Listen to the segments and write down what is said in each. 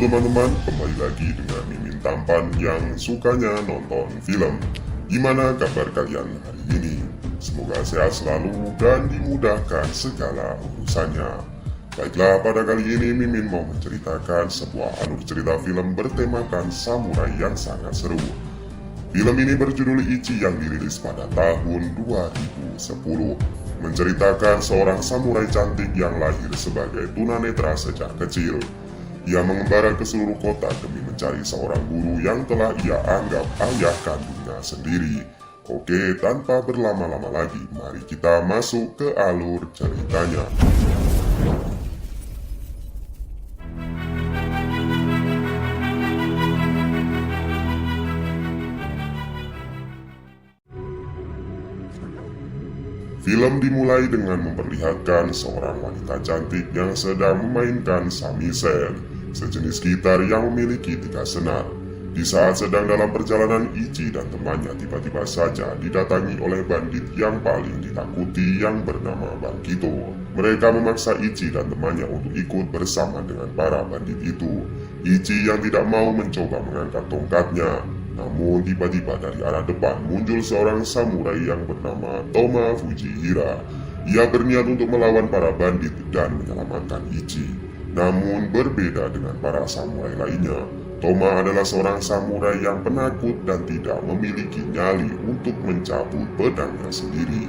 teman-teman, kembali lagi dengan Mimin Tampan yang sukanya nonton film. Gimana kabar kalian hari ini? Semoga sehat selalu dan dimudahkan segala urusannya. Baiklah, pada kali ini Mimin mau menceritakan sebuah alur cerita film bertemakan samurai yang sangat seru. Film ini berjudul Ichi yang dirilis pada tahun 2010. Menceritakan seorang samurai cantik yang lahir sebagai tunanetra sejak kecil. Ia mengembara ke seluruh kota demi mencari seorang guru yang telah ia anggap ayah kandungnya sendiri. Oke, tanpa berlama-lama lagi, mari kita masuk ke alur ceritanya. Film dimulai dengan memperlihatkan seorang wanita cantik yang sedang memainkan samisen, sejenis gitar yang memiliki 3 senar. Di saat sedang dalam perjalanan, Ichi dan temannya tiba-tiba saja didatangi oleh bandit yang paling ditakuti yang bernama Bankito. Mereka memaksa Ichi dan temannya untuk ikut bersama dengan para bandit itu. Ichi yang tidak mau mencoba mengangkat tongkatnya. Namun tiba-tiba dari arah depan muncul seorang samurai yang bernama Toma Fujihira. Ia berniat untuk melawan para bandit dan menyelamatkan Ichi. Namun berbeda dengan para samurai lainnya, Toma adalah seorang samurai yang penakut dan tidak memiliki nyali untuk mencabut pedangnya sendiri.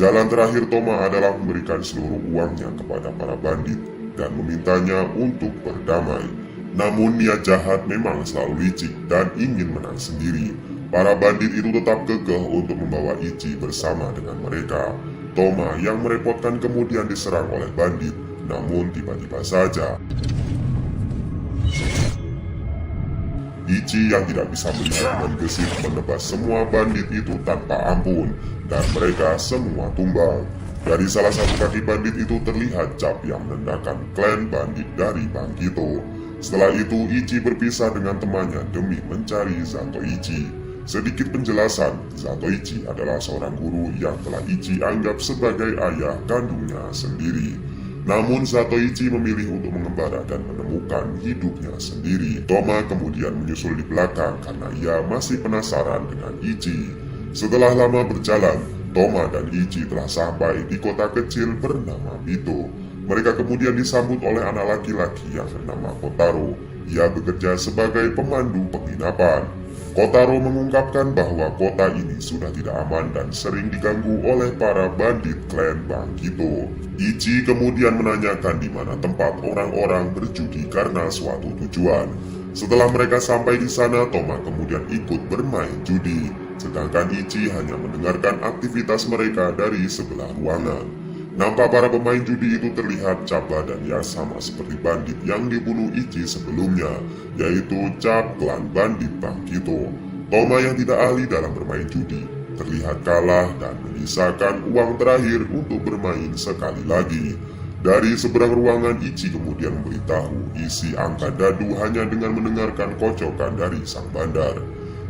Jalan terakhir Toma adalah memberikan seluruh uangnya kepada para bandit dan memintanya untuk berdamai. Namun niat jahat memang selalu licik dan ingin menang sendiri. Para bandit itu tetap kekeh untuk membawa Ichi bersama dengan mereka. Toma yang merepotkan kemudian diserang oleh bandit. Namun tiba-tiba saja Ichi yang tidak bisa melihat dan gesit menebas semua bandit itu tanpa ampun. Dan mereka semua tumbang. Dari salah satu kaki bandit itu terlihat cap yang menandakan klan bandit dari Bankito. Setelah itu Ichi berpisah dengan temannya demi mencari Zatoichi. Sedikit penjelasan, Zatoichi adalah seorang guru yang telah Ichi anggap sebagai ayah kandungnya sendiri. Namun Zatoichi memilih untuk mengembara dan menemukan hidupnya sendiri. Toma kemudian menyusul di belakang karena ia masih penasaran dengan Ichi. Setelah lama berjalan, Toma dan Ichi telah sampai di kota kecil bernama Bito. Mereka kemudian disambut oleh anak laki-laki yang bernama Kotaro. Ia bekerja sebagai pemandu penginapan. Kotaro mengungkapkan bahwa kota ini sudah tidak aman dan sering diganggu oleh para bandit klan Bankito. Ichi kemudian menanyakan di mana tempat orang-orang berjudi karena suatu tujuan. Setelah mereka sampai di sana, Toma kemudian ikut bermain judi. Sedangkan Ichi hanya mendengarkan aktivitas mereka dari sebelah ruangan. Nampak para pemain judi itu terlihat cap badannya sama seperti bandit yang dibunuh Ichi sebelumnya, yaitu cap klan bandit Bankito. Toma yang tidak ahli dalam bermain judi terlihat kalah dan menyisakan uang terakhir untuk bermain sekali lagi. Dari seberang ruangan, Ichi kemudian memberitahu isi angka dadu hanya dengan mendengarkan kocokan dari sang bandar.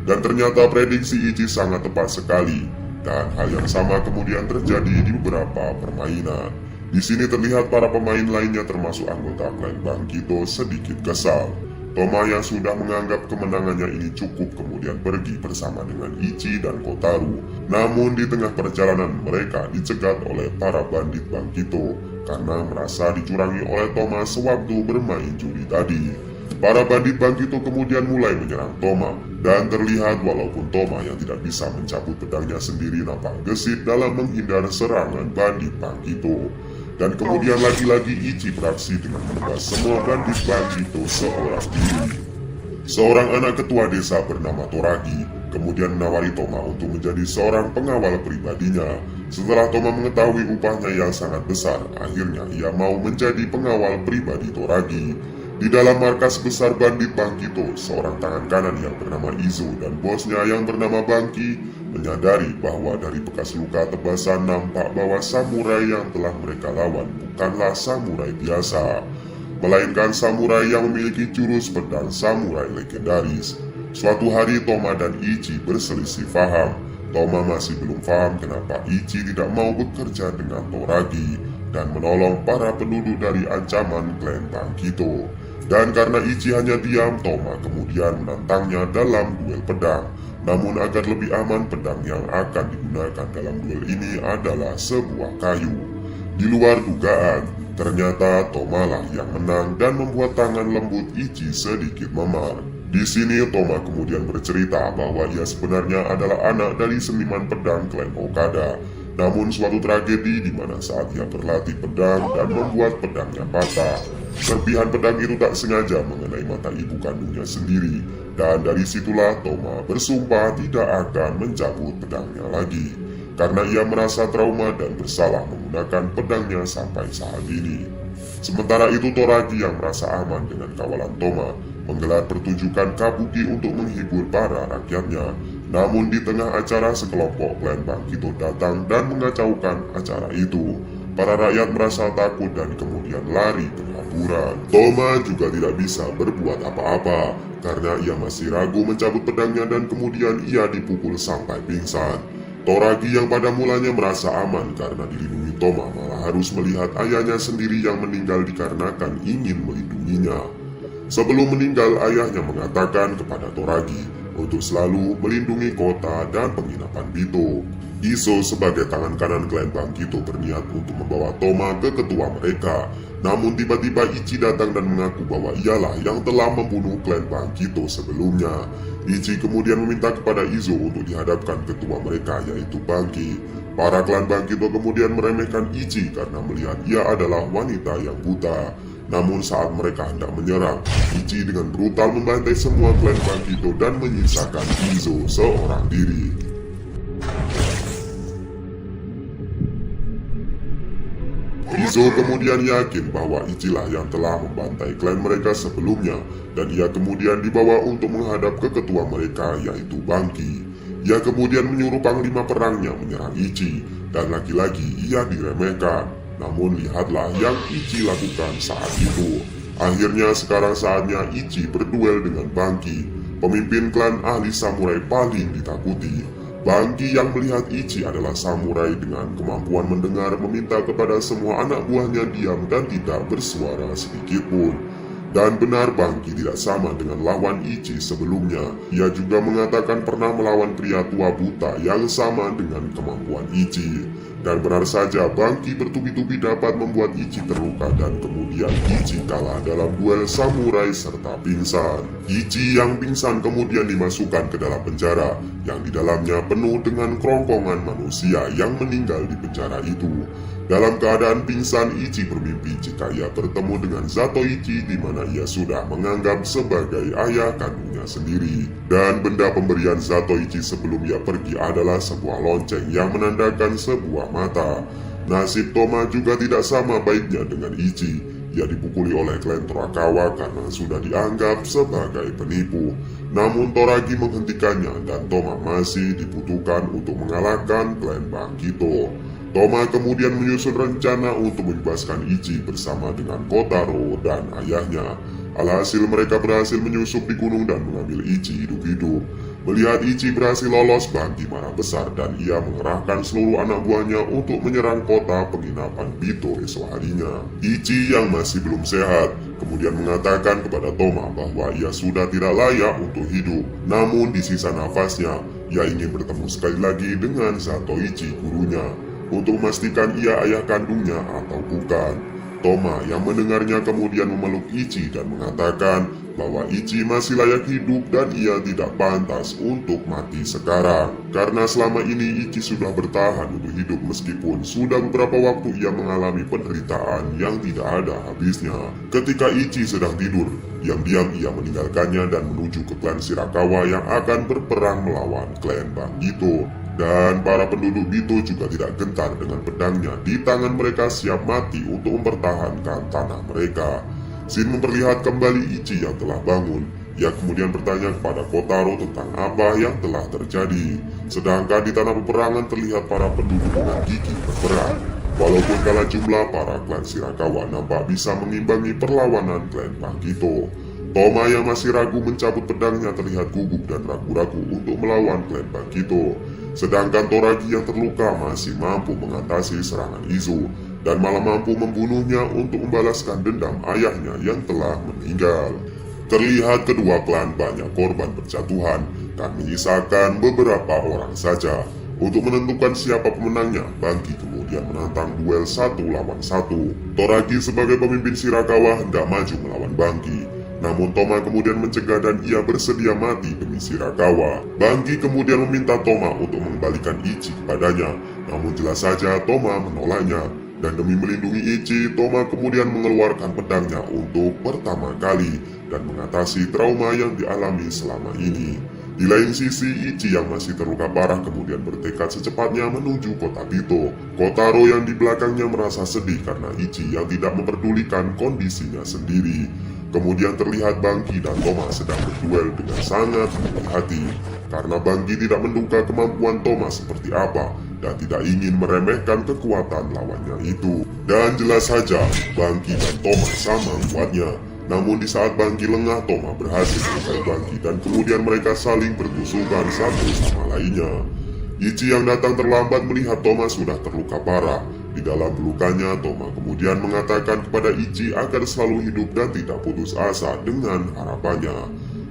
Dan ternyata prediksi Ichi sangat tepat sekali. Dan hal yang sama kemudian terjadi di beberapa permainan. Di sini terlihat para pemain lainnya termasuk anggota klan Bankito sedikit kesal. Toma yang sudah menganggap kemenangannya ini cukup kemudian pergi bersama dengan Ichi dan Kotaro. Namun di tengah perjalanan mereka dicegat oleh para bandit Bankito karena merasa dicurangi oleh Toma sewaktu bermain judi tadi. Para bandit Bankito kemudian mulai menyerang Toma. Dan terlihat walaupun Toma yang tidak bisa mencabut pedangnya sendiri nampak gesit dalam menghindar serangan bandit Bankito. Dan kemudian lagi-lagi Ichi beraksi dengan menebas semua bandit Bankito seorang diri. Seorang anak ketua desa bernama Toragi kemudian menawari Toma untuk menjadi seorang pengawal pribadinya. Setelah Toma mengetahui upahnya yang sangat besar, akhirnya ia mau menjadi pengawal pribadi Toragi. Di dalam markas besar bandit Bankito, seorang tangan kanan yang bernama Izo dan bosnya yang bernama Banki menyadari bahwa dari bekas luka tebasan nampak bahwa samurai yang telah mereka lawan bukanlah samurai biasa, melainkan samurai yang memiliki jurus pedang samurai legendaris. Suatu hari Toma dan Ichi berselisih paham. Toma masih belum paham kenapa Ichi tidak mau bekerja dengan Toragi dan menolong para penduduk dari ancaman klan Bankito. Dan karena Ichi hanya diam, Toma kemudian menantangnya dalam duel pedang. Namun agar lebih aman, pedang yang akan digunakan dalam duel ini adalah sebuah kayu. Di luar dugaan, ternyata Toma lah yang menang dan membuat tangan lembut Ichi sedikit memar. Di sini Toma kemudian bercerita bahwa ia sebenarnya adalah anak dari seniman pedang klan Okada. Namun suatu tragedi di mana saat ia berlatih pedang dan membuat pedangnya patah, serpihan pedang itu tak sengaja mengenai mata ibu kandungnya sendiri. Dan dari situlah Toma bersumpah tidak akan mencabut pedangnya lagi, karena ia merasa trauma dan bersalah menggunakan pedangnya sampai saat ini. Sementara itu Toragi yang merasa aman dengan kawalan Toma menggelar pertunjukan kabuki untuk menghibur para rakyatnya. Namun di tengah acara sekelompok klan Bangkito datang dan mengacaukan acara itu. Para rakyat merasa takut dan kemudian lari berhamburan. Toma juga tidak bisa berbuat apa-apa karena ia masih ragu mencabut pedangnya dan kemudian ia dipukul sampai pingsan. Toragi yang pada mulanya merasa aman karena dilindungi Toma malah harus melihat ayahnya sendiri yang meninggal dikarenakan ingin melindunginya. Sebelum meninggal, ayahnya mengatakan kepada Toragi untuk selalu melindungi kota dan penginapan Bito. Iso sebagai tangan kanan klan Bangkito berniat untuk membawa Toma ke ketua mereka. Namun tiba-tiba Ichi datang dan mengaku bahwa ialah yang telah membunuh klan Bangkito sebelumnya. Ichi kemudian meminta kepada Izo untuk dihadapkan ketua mereka yaitu Bangki. Para klan Bangkito kemudian meremehkan Ichi karena melihat ia adalah wanita yang buta. Namun saat mereka hendak menyerang, Ichi dengan brutal membantai semua klan Bangkito dan menyisakan Izo seorang diri. Izo kemudian yakin bahwa Ichi lah yang telah membantai klan mereka sebelumnya dan ia kemudian dibawa untuk menghadap ke ketua mereka yaitu Bangki. Ia kemudian menyuruh panglima perangnya menyerang Ichi dan lagi-lagi ia diremehkan. Namun lihatlah yang Ichi lakukan saat itu. Akhirnya sekarang saatnya Ichi berduel dengan Bangki, pemimpin klan ahli samurai paling ditakuti. Bangki yang melihat Ichi adalah samurai dengan kemampuan mendengar meminta kepada semua anak buahnya diam dan tidak bersuara sedikitpun. Dan benar Bangki tidak sama dengan lawan Ichi sebelumnya. Ia juga mengatakan pernah melawan pria tua buta yang sama dengan kemampuan Ichi. Dan benar saja Bangki bertubi-tubi dapat membuat Ichi terluka dan kemudian Ichi kalah dalam duel samurai serta pingsan. Ichi yang pingsan kemudian dimasukkan ke dalam penjara yang di dalamnya penuh dengan kerongkongan manusia yang meninggal di penjara itu. Dalam keadaan pingsan, Ichi bermimpi jika ia bertemu dengan Zatoichi di mana ia sudah menganggap sebagai ayah kandungnya sendiri. Dan benda pemberian Zatoichi sebelum ia pergi adalah sebuah lonceng yang menandakan sebuah mata. Nasib Toma juga tidak sama baiknya dengan Ichi. Ia dipukuli oleh klan Torakawa karena sudah dianggap sebagai penipu. Namun Toragi menghentikannya dan Toma masih dibutuhkan untuk mengalahkan klan Bangkito. Toma kemudian menyusun rencana untuk membebaskan Ichi bersama dengan Kotaro dan ayahnya. Alhasil mereka berhasil menyusup di gunung dan mengambil Ichi hidup-hidup. Melihat Ichi berhasil lolos, Bangki marah besar dan ia mengerahkan seluruh anak buahnya untuk menyerang kota penginapan Bito esok harinya. Ichi yang masih belum sehat kemudian mengatakan kepada Toma bahwa ia sudah tidak layak untuk hidup. Namun di sisa nafasnya, ia ingin bertemu sekali lagi dengan Zatoichi gurunya untuk memastikan ia ayah kandungnya atau bukan. Toma yang mendengarnya kemudian memeluk Ichi dan mengatakan bahwa Ichi masih layak hidup dan ia tidak pantas untuk mati sekarang. Karena selama ini Ichi sudah bertahan untuk hidup meskipun sudah beberapa waktu ia mengalami penderitaan yang tidak ada habisnya. Ketika Ichi sedang tidur, diam-diam ia meninggalkannya dan menuju ke klan Shirakawa yang akan berperang melawan klan Bangkito. Dan para penduduk Bito juga tidak gentar dengan pedangnya di tangan mereka siap mati untuk mempertahankan tanah mereka. Shin memperlihat kembali Ichi yang telah bangun. Ia kemudian bertanya kepada Kotaro tentang apa yang telah terjadi. Sedangkan di tanah peperangan terlihat para penduduk dengan gigih berperang. Walaupun kalah jumlah, para klan Shirakawa nampak bisa mengimbangi perlawanan klan Bangkito. Toma yang masih ragu mencabut pedangnya terlihat gugup dan ragu-ragu untuk melawan klan Bangkito. Sedangkan Toragi yang terluka masih mampu mengatasi serangan Izo. dan malah mampu membunuhnya untuk membalaskan dendam ayahnya yang telah meninggal. Terlihat kedua klan banyak korban berjatuhan dan menyisakan beberapa orang saja. Untuk menentukan siapa pemenangnya, Bangki kemudian menantang duel 1 lawan 1. Toragi sebagai pemimpin Shirakawa hendak maju melawan Bangki. Namun Toma kemudian mencegah dan ia bersedia mati demi Shirakawa. Bangki kemudian meminta Toma untuk mengembalikan Ichi kepadanya. Namun jelas saja Toma menolaknya. Dan demi melindungi Ichi, Toma kemudian mengeluarkan pedangnya untuk pertama kali dan mengatasi trauma yang dialami selama ini. Di lain sisi, Ichi yang masih terluka parah kemudian bertekad secepatnya menuju kota Bito. Kotaro yang di belakangnya merasa sedih karena Ichi yang tidak memperdulikan kondisinya sendiri. Kemudian terlihat Bangki dan Toma sedang berduel dengan sangat hati-hati. Karena Bangki tidak menduga kemampuan Toma seperti apa dan tidak ingin meremehkan kekuatan lawannya itu. Dan jelas saja, Bangki dan Toma sama kuatnya. Namun di saat Bangki lengah, Toma berhasil melukai Bangki dan kemudian mereka saling bertusukan satu sama lainnya. Ichi yang datang terlambat melihat Toma sudah terluka parah. Di dalam pelukanya, Toma kemudian mengatakan kepada Ichi agar selalu hidup dan tidak putus asa dengan harapannya.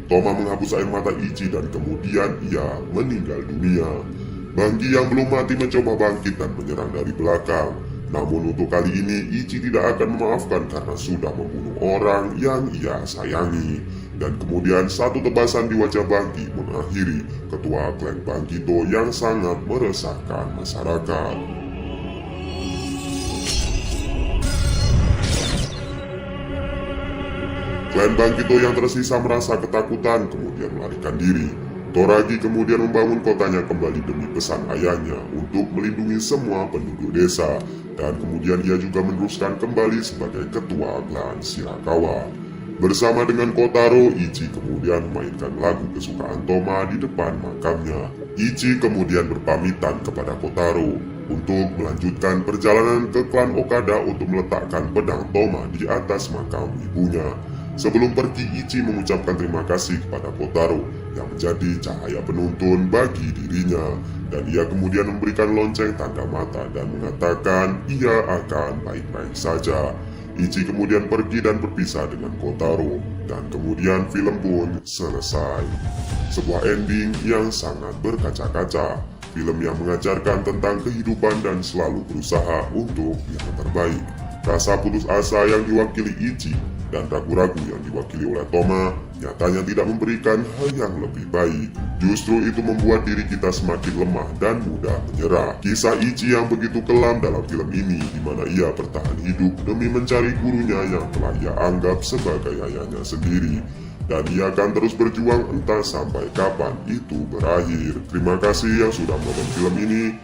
Toma menghapus air mata Ichi dan kemudian ia meninggal dunia. Bangki yang belum mati mencoba bangkit dan menyerang dari belakang. Namun untuk kali ini Ichi tidak akan memaafkan karena sudah membunuh orang yang ia sayangi. Dan kemudian satu tebasan di wajah Bangki mengakhiri ketua klan Bangkito yang sangat meresahkan masyarakat. Klan Bangkito yang tersisa merasa ketakutan kemudian melarikan diri. Toragi kemudian membangun kotanya kembali demi pesan ayahnya untuk melindungi semua penduduk desa. Dan kemudian ia juga meneruskan kembali sebagai ketua klan Shirakawa. Bersama dengan Kotaro, Ichi kemudian memainkan lagu kesukaan Toma di depan makamnya. Ichi kemudian berpamitan kepada Kotaro untuk melanjutkan perjalanan ke klan Okada untuk meletakkan pedang Toma di atas makam ibunya. Sebelum pergi, Ichi mengucapkan terima kasih kepada Kotaro yang menjadi cahaya penuntun bagi dirinya. Dan ia kemudian memberikan lonceng tanda mata dan mengatakan ia akan baik-baik saja. Ichi kemudian pergi dan berpisah dengan Kotaro. Dan kemudian film pun selesai. Sebuah ending yang sangat berkaca-kaca. Film yang mengajarkan tentang kehidupan dan selalu berusaha untuk yang terbaik. Rasa putus asa yang diwakili Ichi dan ragu-ragu yang diwakili oleh Toma nyatanya tidak memberikan hal yang lebih baik. Justru itu membuat diri kita semakin lemah dan mudah menyerah. Kisah Ichi yang begitu kelam dalam film ini, di mana ia bertahan hidup demi mencari gurunya yang telah ia anggap sebagai ayahnya sendiri. Dan ia akan terus berjuang entah sampai kapan itu berakhir. Terima kasih yang sudah menonton film ini.